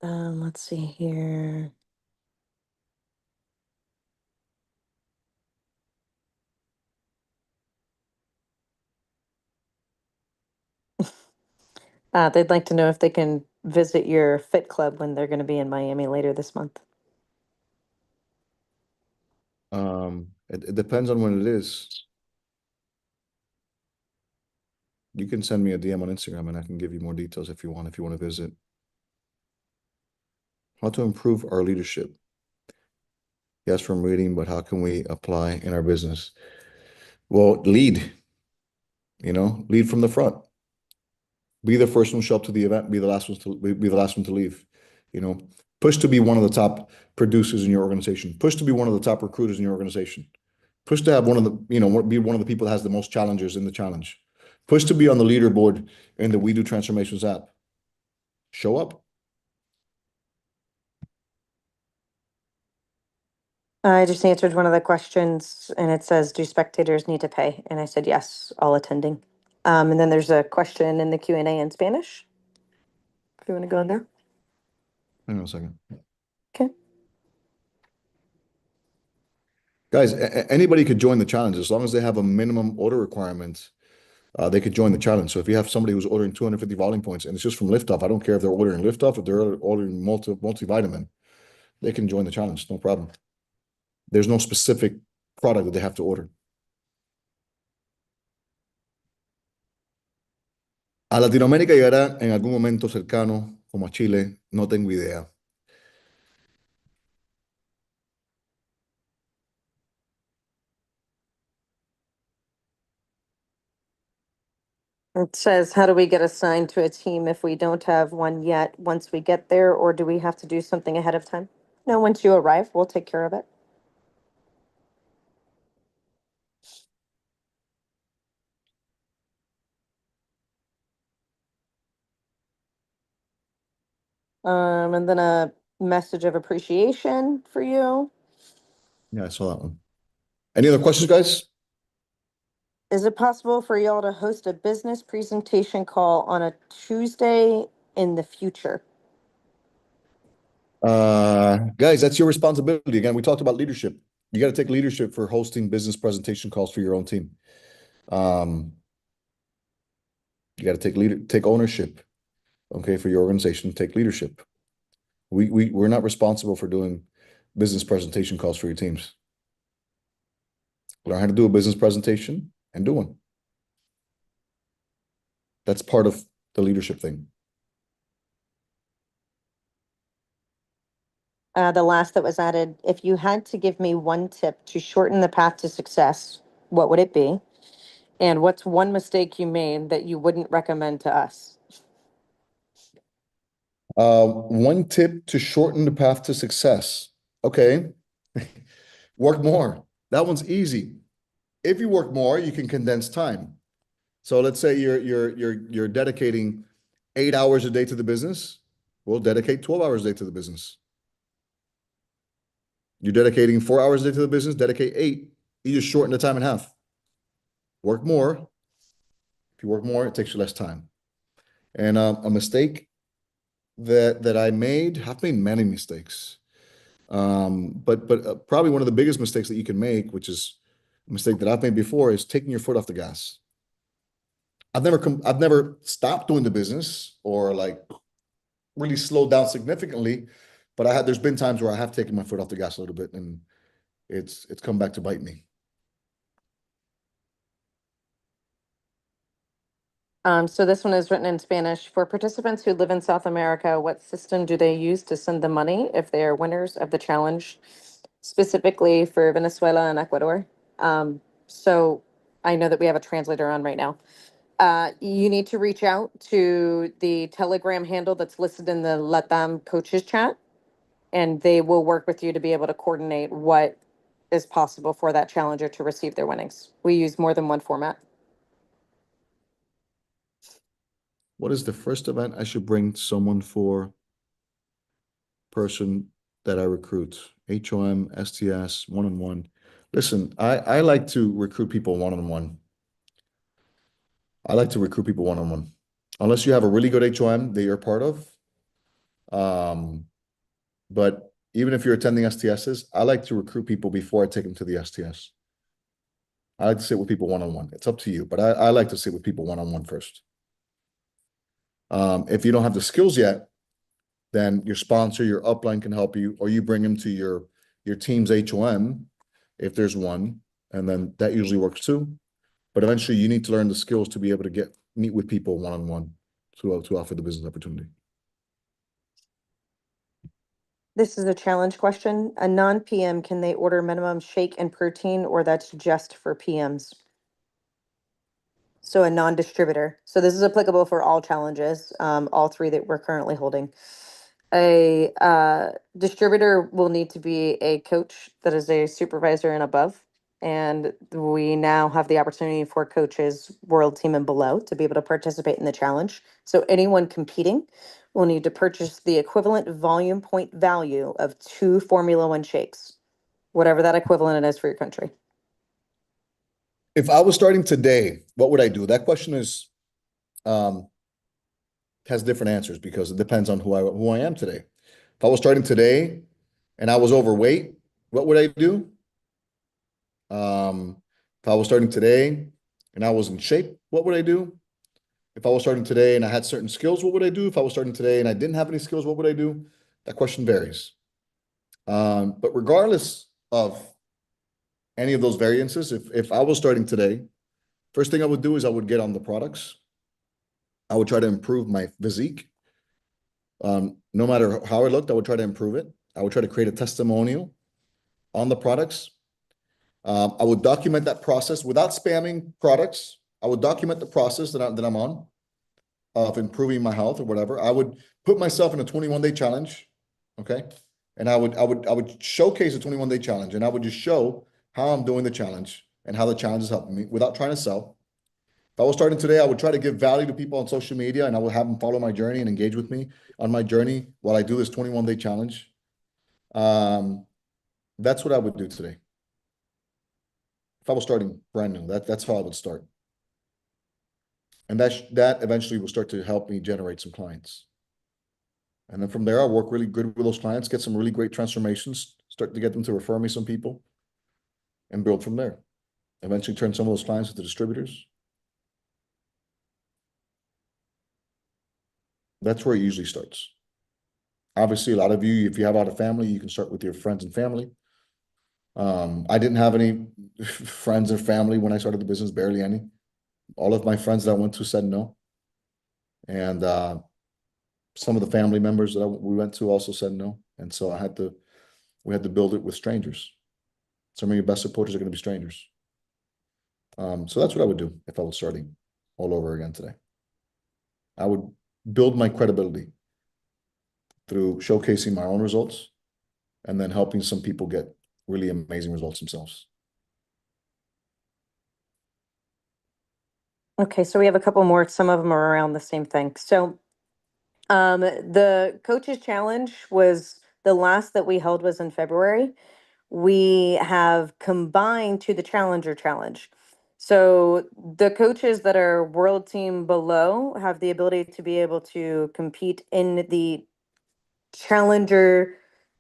Let's see here. They'd like to know if they can visit your Fit Club when they're going to be in Miami later this month. It depends on when it is. You can send me a DM on Instagram and I can give you more details if you want to visit. How to improve our leadership. Yes, from reading, but how can we apply in our business? Well, lead, lead from the front. Be the first one to show up to the event, be the last one to leave. Push to be one of the top producers in your organization. Push to be one of the top recruiters in your organization. Push to have be one of the people that has the most challengers in the challenge. Push to be on the leaderboard in the We Do Transformations app. Show up. I just answered one of the questions and it says, do spectators need to pay? And I said, yes, all attending. And then there's a question in the Q&A in Spanish. If you want to go in there. Hang on a second. Okay. Guys, anybody could join the challenge as long as they have a minimum order requirement. They could join the challenge. So if you have somebody who's ordering 250 volume points and it's just from Liftoff, I don't care if they're ordering Liftoff or they're ordering multivitamin, they can join the challenge, no problem. There's no specific product that they have to order. ¿A Latinoamérica llegará en algún momento cercano como a Chile? No tengo idea. It says, how do we get assigned to a team if we don't have one yet once we get there, or do we have to do something ahead of time? No, once you arrive, we'll take care of it. And then a message of appreciation for you. Yeah, I saw that one. Any other questions, guys? Is it possible for y'all to host a business presentation call on a Tuesday in the future? Guys, that's your responsibility. Again, we talked about leadership. You got to take leadership for hosting business presentation calls for your own team. You got to take ownership, okay, for your organization. Take leadership. We're not responsible for doing business presentation calls for your teams. Learn how to do a business presentation and do one. That's part of the leadership thing. The last that was added, if you had to give me one tip to shorten the path to success, what would it be? And what's one mistake you made that you wouldn't recommend to us? One tip to shorten the path to success. Okay. Work more. That one's easy. If you work more, you can condense time. So let's say you're dedicating 8 hours a day to the business. We'll dedicate 12 hours a day to the business. You're dedicating 4 hours a day to the business, dedicate 8. You just shorten the time in half. Work more. If you work more, it takes you less time. And a mistake that I made, I've made many mistakes. But probably one of the biggest mistakes that you can make, which is a mistake that I've made before, is taking your foot off the gas. I've never stopped doing the business or like really slowed down significantly, but there's been times where I have taken my foot off the gas a little bit, and it's come back to bite me. So this one is written in Spanish. For participants who live in South America, what system do they use to send the money if they are winners of the challenge, specifically for Venezuela and Ecuador? So I know that we have a translator on right now. You need to reach out to the Telegram handle that's listed in the LATAM coaches chat, and they will work with you to be able to coordinate what is possible for that challenger to receive their winnings. We use more than one format. What is the first event I should bring someone for person that I recruit? HOM, STS, one-on-one. Listen, I like to recruit people one-on-one. I like to recruit people one-on-one. Unless you have a really good HOM that you're part of. But even if you're attending STSs, I like to recruit people before I take them to the STS. I like to sit with people one-on-one. It's up to you, but I like to sit with people one-on-one first. If you don't have the skills yet, then your sponsor, your upline can help you, or you bring them to your team's HOM if there's one, and then that usually works too. But eventually you need to learn the skills to be able to meet with people one-on-one to offer the business opportunity. This is a challenge question. A non-PM, can they order minimum shake and protein, or that's just for PMs? So a non-distributor. So this is applicable for all challenges, all three that we're currently holding. A distributor will need to be a coach that is a supervisor and above. And we now have the opportunity for coaches, world team and below, to be able to participate in the challenge. So anyone competing will need to purchase the equivalent volume point value of 2 Formula One shakes, whatever that equivalent is for your country. If I was starting today, what would I do? That question is has different answers because it depends on who I am today. If I was starting today and I was overweight, what would I do? If I was starting today and I was in shape, what would I do? If I was starting today and I had certain skills, what would I do? If I was starting today and I didn't have any skills, what would I do? That question varies. But regardless of any of those variances, if I was starting today, first thing I would do is I would get on the products. I would try to improve my physique. No matter how I looked, I would try to improve it. I would try to create a testimonial on the products. I would document that process without spamming products. I would document the process that I'm on of improving my health or whatever. I would put myself in a 21-day challenge, okay? And I would showcase a 21-day challenge, and I would just show how I'm doing the challenge and how the challenge is helping me without trying to sell. If I was starting today, I would try to give value to people on social media, and I would have them follow my journey and engage with me on my journey while I do this 21-day challenge. That's what I would do today. If I was starting brand new, that's how I would start. And that eventually will start to help me generate some clients. And then from there, I'll work really good with those clients, get some really great transformations, start to get them to refer me some people, and build from there. Eventually turn some of those clients into distributors. That's where it usually starts. Obviously, a lot of you, if you have a lot of family, you can start with your friends and family. I didn't have any friends or family when I started the business, barely any. All of my friends that I went to said no. And some of the family members that we went to also said no. And so we had to build it with strangers. Some of your best supporters are going to be strangers. So that's what I would do if I was starting all over again today. I would build my credibility through showcasing my own results and then helping some people get really amazing results themselves. Okay, so we have a couple more. Some of them are around the same thing. So the coaches challenge was the last that we held was in February. We have combined to the challenger challenge. So the coaches that are world team below have the ability to be able to compete in the challenger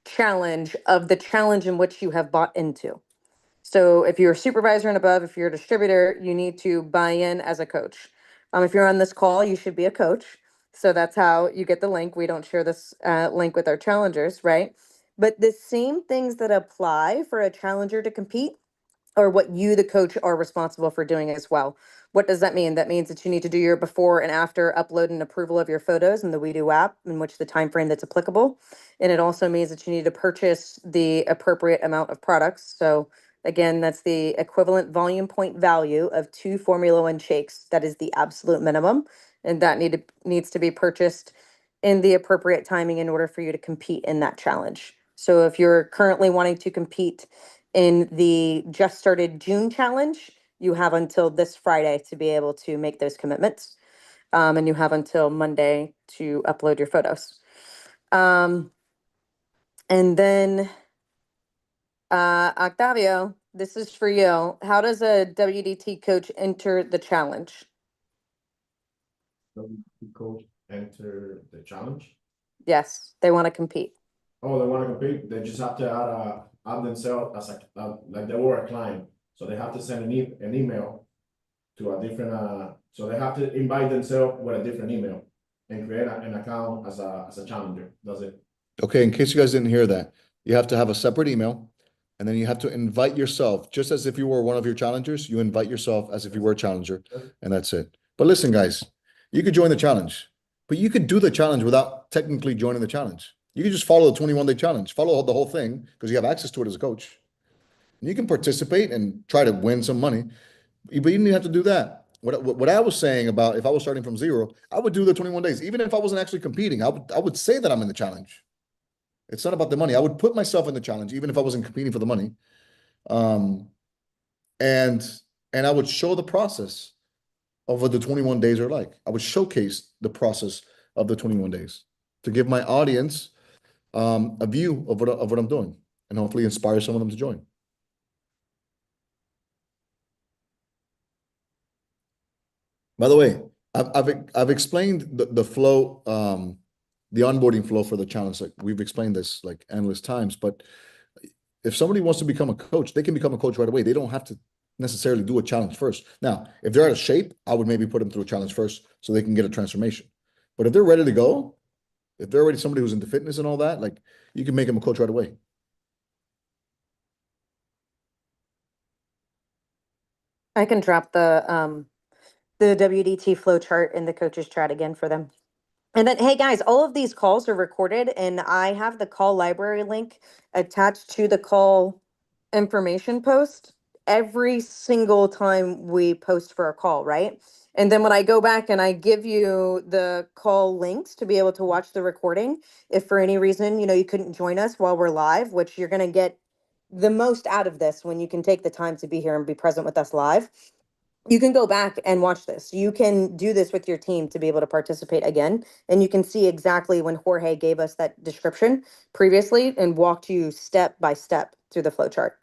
challenge of the challenge in which you have bought into. So if you're a supervisor and above, if you're a distributor, you need to buy in as a coach. If you're on this call, you should be a coach. So that's how you get the link. We don't share this link with our challengers, right? But the same things that apply for a challenger to compete or what you, the coach, are responsible for doing as well. What does that mean? That means that you need to do your before and after upload and approval of your photos in the WeDo app, in which the time frame that's applicable. And it also means that you need to purchase the appropriate amount of products. So again, that's the equivalent volume point value of 2 Formula One shakes. That is the absolute minimum. And that needs to be purchased in the appropriate timing in order for you to compete in that challenge. So if you're currently wanting to compete in the just started June challenge, you have until this Friday to be able to make those commitments. And you have until Monday to upload your photos. And then, Octavio, this is for you. How does a WDT coach enter the challenge? The coach enter the challenge. Yes, they want to compete. Oh, they want to compete. They just have to add themselves as like they were a client. So they have to send an email to a different. So they have to invite themselves with a different email. and create an account as a challenger. Does it? Okay, in case you guys didn't hear that, you have to have a separate email, and then you have to invite yourself, just as if you were one of your challengers, you invite yourself as if you were a challenger, and that's it. But listen, guys, you could join the challenge, but you could do the challenge without technically joining the challenge. You can just follow the 21-day challenge, follow the whole thing, because you have access to it as a coach. And you can participate and try to win some money, but you didn't have to do that. What I was saying about if I was starting from zero, I would do the 21 days. Even if I wasn't actually competing, I would say that I'm in the challenge. It's not about the money. I would put myself in the challenge, even if I wasn't competing for the money. And I would show the process of what the 21 days are like. I would showcase the process of the 21 days to give my audience a view of what I'm doing, and hopefully inspire some of them to join. By the way, I've explained the flow, the onboarding flow for the challenge. Like we've explained this like endless times, but if somebody wants to become a coach, they can become a coach right away. They don't have to necessarily do a challenge first. Now, if they're out of shape, I would maybe put them through a challenge first so they can get a transformation. But if they're ready to go, if they're already somebody who's into fitness and all that, like you can make them a coach right away. I can drop the WDT flow chart in the coaches chat again for them. And then, hey guys, all of these calls are recorded, and I have the call library link attached to the call information post every single time we post for a call, right? And then when I go back and I give you the call links to be able to watch the recording, if for any reason, you couldn't join us while we're live, which you're going to get the most out of this when you can take the time to be here and be present with us live. You can go back and watch this. You can do this with your team to be able to participate again. And you can see exactly when Jorge gave us that description previously and walked you step by step through the flow chart.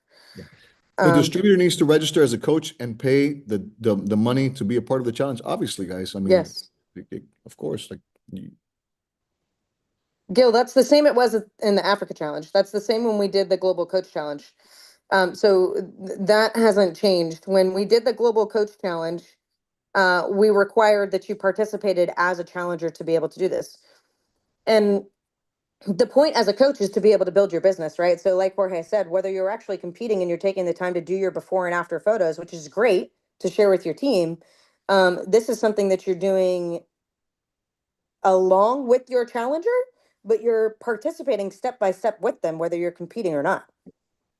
The distributor needs to register as a coach and pay the money to be a part of the challenge. Obviously, guys. I mean, yes, of course. Like, Gil, that's the same it was in the Africa Challenge. That's the same when we did the Global Coach Challenge. So that hasn't changed. When we did the Global Coach Challenge, we required that you participated as a challenger to be able to do this. And the point as a coach is to be able to build your business, right? So like Jorge said, whether you're actually competing and you're taking the time to do your before and after photos, which is great to share with your team, this is something that you're doing along with your challenger, but you're participating step by step with them, whether you're competing or not.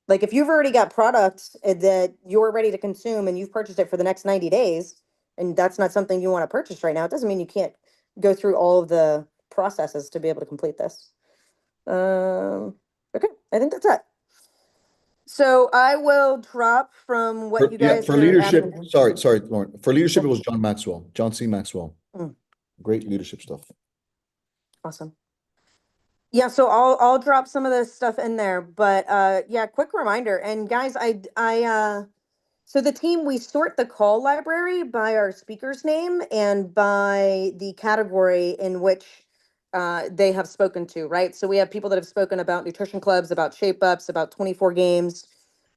Like if you've already got products that you're ready to consume and you've purchased it for the next 90 days, and that's not something you want to purchase right now, it doesn't mean you can't go through all of the processes to be able to complete this. Okay, I think that's it. So I will drop from what you guys for are leadership. adamant- Sorry, Lauren. For leadership, it was John C. Maxwell. Mm. Great leadership stuff. Awesome. Yeah, so I'll drop some of this stuff in there, but yeah, quick reminder. And guys, so the team, we sort the call library by our speaker's name and by the category in which they have spoken to, right? So we have people that have spoken about nutrition clubs, about shape ups, about 24 games,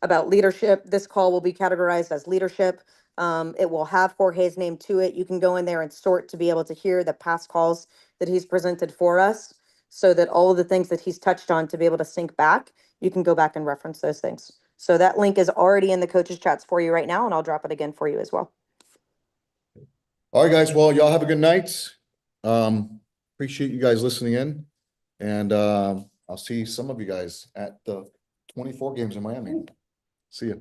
about leadership. This call will be categorized as leadership. It will have Jorge's name to it. You can go in there and sort to be able to hear the past calls that he's presented for us, so that all of the things that he's touched on to be able to sync back, you can go back and reference those things. So that link is already in the coaches chats for you right now, and I'll drop it again for you as well. All right, guys. Well, y'all have a good night. Appreciate you guys listening in, and I'll see some of you guys at the 24 games in Miami. See you.